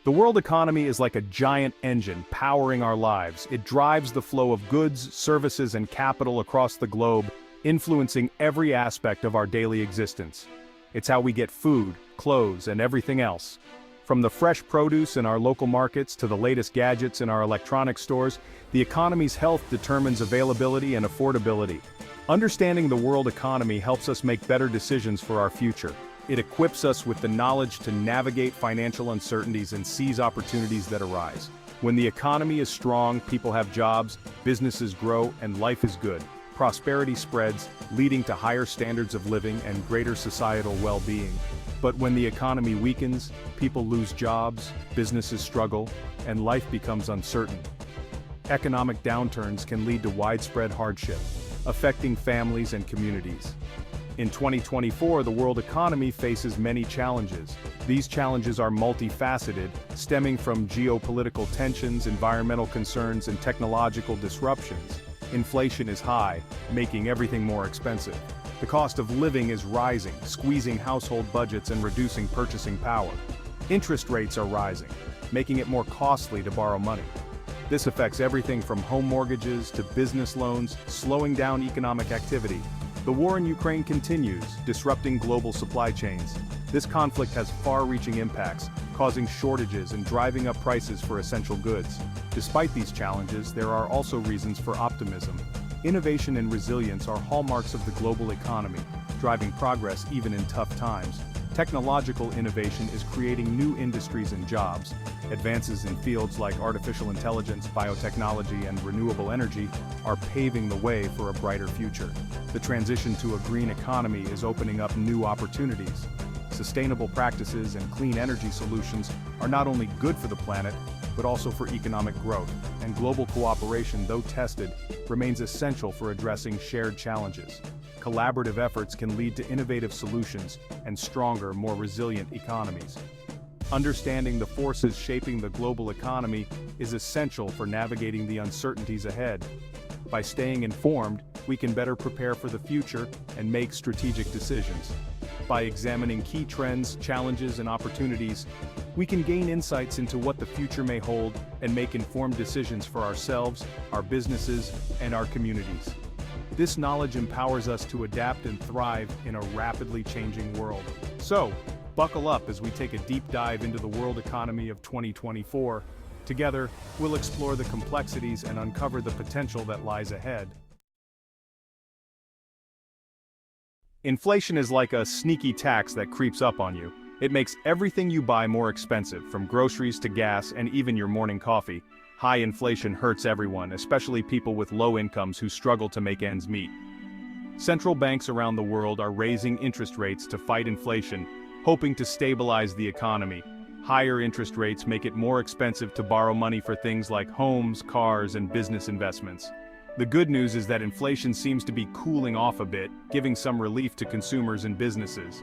The world economy is like a giant engine powering our lives. It drives the flow of goods, services, and capital across the globe, influencing every aspect of our daily existence. It's how we get food, clothes, and everything else. From the fresh produce in our local markets to the latest gadgets in our electronic stores, the economy's health determines availability and affordability. Understanding the world economy helps us make better decisions for our future. It equips us with the knowledge to navigate financial uncertainties and seize opportunities that arise. When the economy is strong, people have jobs, businesses grow, and life is good. Prosperity spreads, leading to higher standards of living and greater societal well-being. But when the economy weakens, people lose jobs, businesses struggle, and life becomes uncertain. Economic downturns can lead to widespread hardship, affecting families and communities. In 2024, the world economy faces many challenges. These challenges are multifaceted, stemming from geopolitical tensions, environmental concerns, and technological disruptions. Inflation is high, making everything more expensive. The cost of living is rising, squeezing household budgets and reducing purchasing power. Interest rates are rising, making it more costly to borrow money. This affects everything from home mortgages to business loans, slowing down economic activity. The war in Ukraine continues, disrupting global supply chains. This conflict has far-reaching impacts, causing shortages and driving up prices for essential goods. Despite these challenges, there are also reasons for optimism. Innovation and resilience are hallmarks of the global economy, driving progress even in tough times. Technological innovation is creating new industries and jobs. Advances in fields like artificial intelligence, biotechnology, and renewable energy are paving the way for a brighter future. The transition to a green economy is opening up new opportunities. Sustainable practices and clean energy solutions are not only good for the planet, but also for economic growth, and global cooperation, though tested, remains essential for addressing shared challenges. Collaborative efforts can lead to innovative solutions and stronger, more resilient economies. Understanding the forces shaping the global economy is essential for navigating the uncertainties ahead. By staying informed, we can better prepare for the future and make strategic decisions. By examining key trends, challenges, and opportunities, we can gain insights into what the future may hold and make informed decisions for ourselves, our businesses, and our communities. This knowledge empowers us to adapt and thrive in a rapidly changing world. So, buckle up as we take a deep dive into the world economy of 2024. Together, we'll explore the complexities and uncover the potential that lies ahead. Inflation is like a sneaky tax that creeps up on you. It makes everything you buy more expensive, from groceries to gas and even your morning coffee. High inflation hurts everyone, especially people with low incomes who struggle to make ends meet. Central banks around the world are raising interest rates to fight inflation, hoping to stabilize the economy. Higher interest rates make it more expensive to borrow money for things like homes, cars, and business investments. The good news is that inflation seems to be cooling off a bit, giving some relief to consumers and businesses.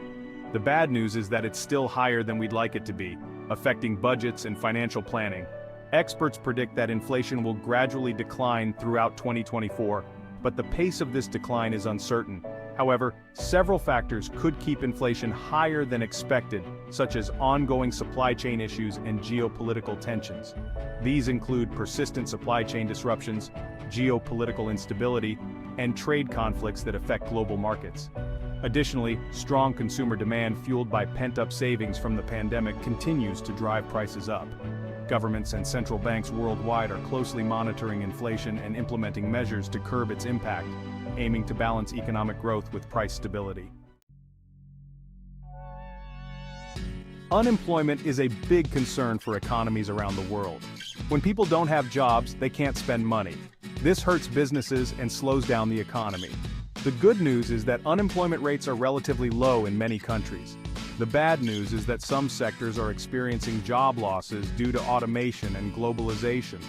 The bad news is that it's still higher than we'd like it to be, affecting budgets and financial planning. Experts predict that inflation will gradually decline throughout 2024, but the pace of this decline is uncertain. However, several factors could keep inflation higher than expected, such as ongoing supply chain issues and geopolitical tensions. These include persistent supply chain disruptions, geopolitical instability, and trade conflicts that affect global markets. Additionally, strong consumer demand fueled by pent-up savings from the pandemic continues to drive prices up. Governments and central banks worldwide are closely monitoring inflation and implementing measures to curb its impact, aiming to balance economic growth with price stability. Unemployment is a big concern for economies around the world. When people don't have jobs, they can't spend money. This hurts businesses and slows down the economy. The good news is that unemployment rates are relatively low in many countries. The bad news is that some sectors are experiencing job losses due to automation and globalization.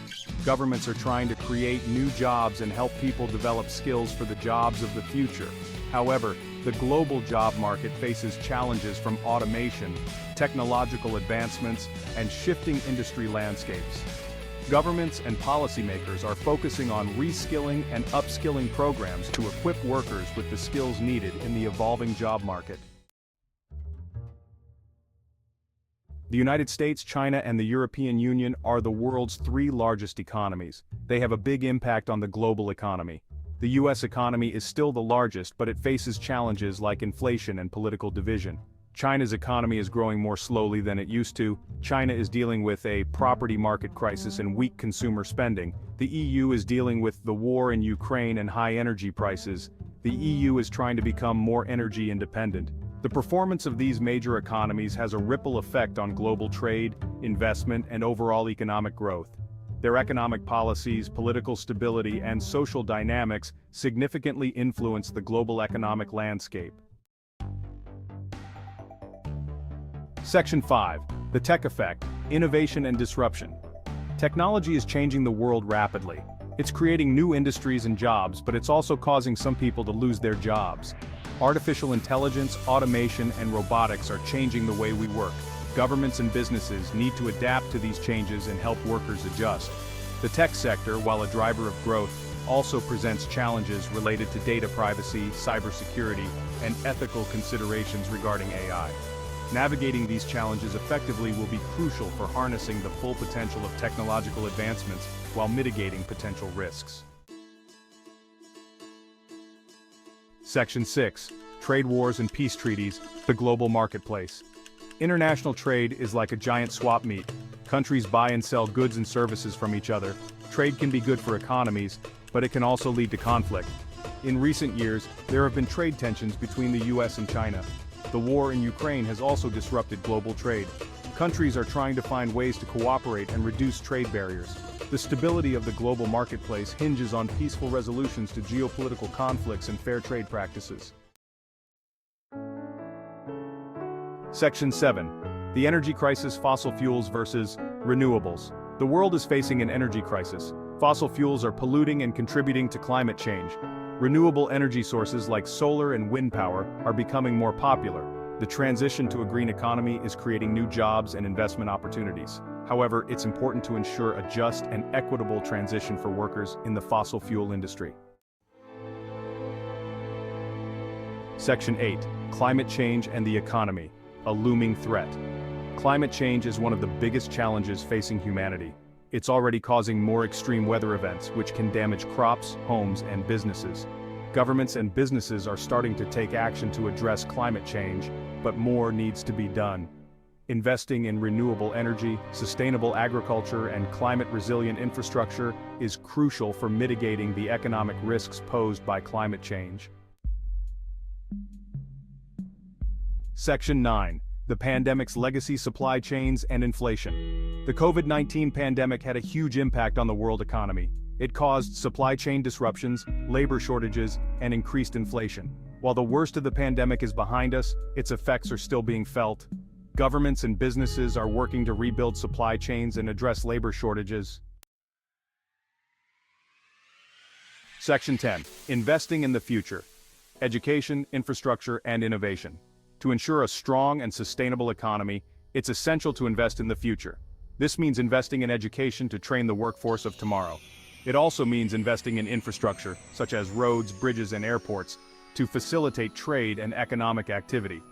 Governments are trying to create new jobs and help people develop skills for the jobs of the future. However, the global job market faces challenges from automation, technological advancements, and shifting industry landscapes. Governments and policymakers are focusing on reskilling and upskilling programs to equip workers with the skills needed in the evolving job market. The United States, China, and the European Union are the world's three largest economies. They have a big impact on the global economy. The US economy is still the largest, but it faces challenges like inflation and political division. China's economy is growing more slowly than it used to. China is dealing with a property market crisis and weak consumer spending. The EU is dealing with the war in Ukraine and high energy prices. The EU is trying to become more energy independent. The performance of these major economies has a ripple effect on global trade, investment, and overall economic growth. Their economic policies, political stability, and social dynamics significantly influence the global economic landscape. Section 5. The Tech Effect, Innovation and Disruption. Technology is changing the world rapidly. It's creating new industries and jobs, but it's also causing some people to lose their jobs. Artificial intelligence, automation, and robotics are changing the way we work. Governments and businesses need to adapt to these changes and help workers adjust. The tech sector, while a driver of growth, also presents challenges related to data privacy, cybersecurity, and ethical considerations regarding AI. Navigating these challenges effectively will be crucial for harnessing the full potential of technological advancements while mitigating potential risks. Section 6. Trade wars and peace treaties, the global marketplace. International trade is like a giant swap meet. Countries buy and sell goods and services from each other. Trade can be good for economies, but it can also lead to conflict. In recent years, there have been trade tensions between the US and China. The war in Ukraine has also disrupted global trade. Countries are trying to find ways to cooperate and reduce trade barriers. The stability of the global marketplace hinges on peaceful resolutions to geopolitical conflicts and fair trade practices. Section 7. The energy crisis, fossil fuels versus renewables. The world is facing an energy crisis. Fossil fuels are polluting and contributing to climate change. Renewable energy sources like solar and wind power are becoming more popular. The transition to a green economy is creating new jobs and investment opportunities. However, it's important to ensure a just and equitable transition for workers in the fossil fuel industry. Section 8. Climate change and the economy, a looming threat. Climate change is one of the biggest challenges facing humanity. It's already causing more extreme weather events, which can damage crops, homes, and businesses. Governments and businesses are starting to take action to address climate change, but more needs to be done. Investing in renewable energy, sustainable agriculture, and climate-resilient infrastructure is crucial for mitigating the economic risks posed by climate change. Section 9. The pandemic's legacy, supply chains, and inflation. The COVID-19 pandemic had a huge impact on the world economy. It caused supply chain disruptions, labor shortages, and increased inflation. While the worst of the pandemic is behind us, its effects are still being felt. Governments and businesses are working to rebuild supply chains and address labor shortages. Section 10. Investing in the future. Education, infrastructure, and innovation. To ensure a strong and sustainable economy, it's essential to invest in the future. This means investing in education to train the workforce of tomorrow. It also means investing in infrastructure, such as roads, bridges, and airports, to facilitate trade and economic activity.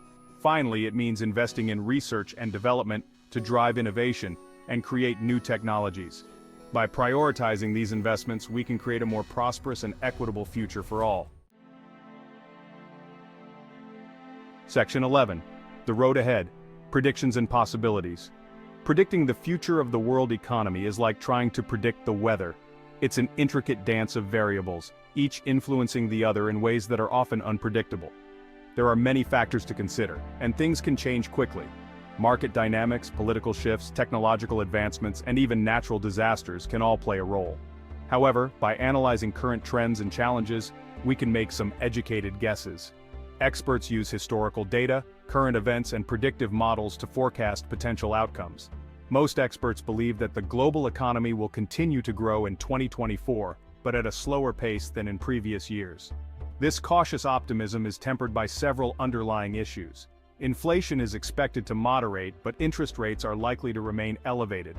Finally, it means investing in research and development to drive innovation and create new technologies. By prioritizing these investments, we can create a more prosperous and equitable future for all. Section 11. The road ahead, predictions and possibilities. Predicting the future of the world economy is like trying to predict the weather. It's an intricate dance of variables, each influencing the other in ways that are often unpredictable. There are many factors to consider, and things can change quickly. Market dynamics, political shifts, technological advancements, and even natural disasters can all play a role. However, by analyzing current trends and challenges, we can make some educated guesses. Experts use historical data, current events, and predictive models to forecast potential outcomes. Most experts believe that the global economy will continue to grow in 2024, but at a slower pace than in previous years. This cautious optimism is tempered by several underlying issues. Inflation is expected to moderate, but interest rates are likely to remain elevated.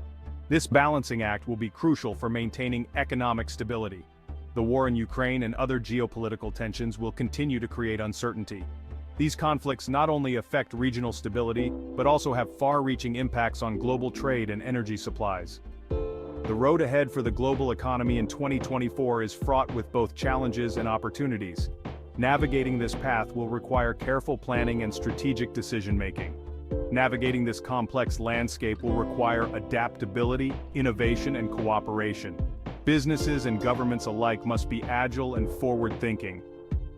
This balancing act will be crucial for maintaining economic stability. The war in Ukraine and other geopolitical tensions will continue to create uncertainty. These conflicts not only affect regional stability, but also have far-reaching impacts on global trade and energy supplies. The road ahead for the global economy in 2024 is fraught with both challenges and opportunities. Navigating this path will require careful planning and strategic decision-making. Navigating this complex landscape will require adaptability, innovation, and cooperation. Businesses and governments alike must be agile and forward-thinking.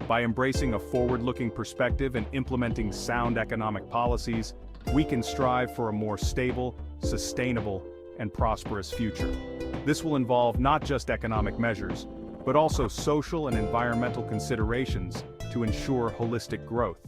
By embracing a forward-looking perspective and implementing sound economic policies, we can strive for a more stable, sustainable, and prosperous future. This will involve not just economic measures, but also social and environmental considerations to ensure holistic growth.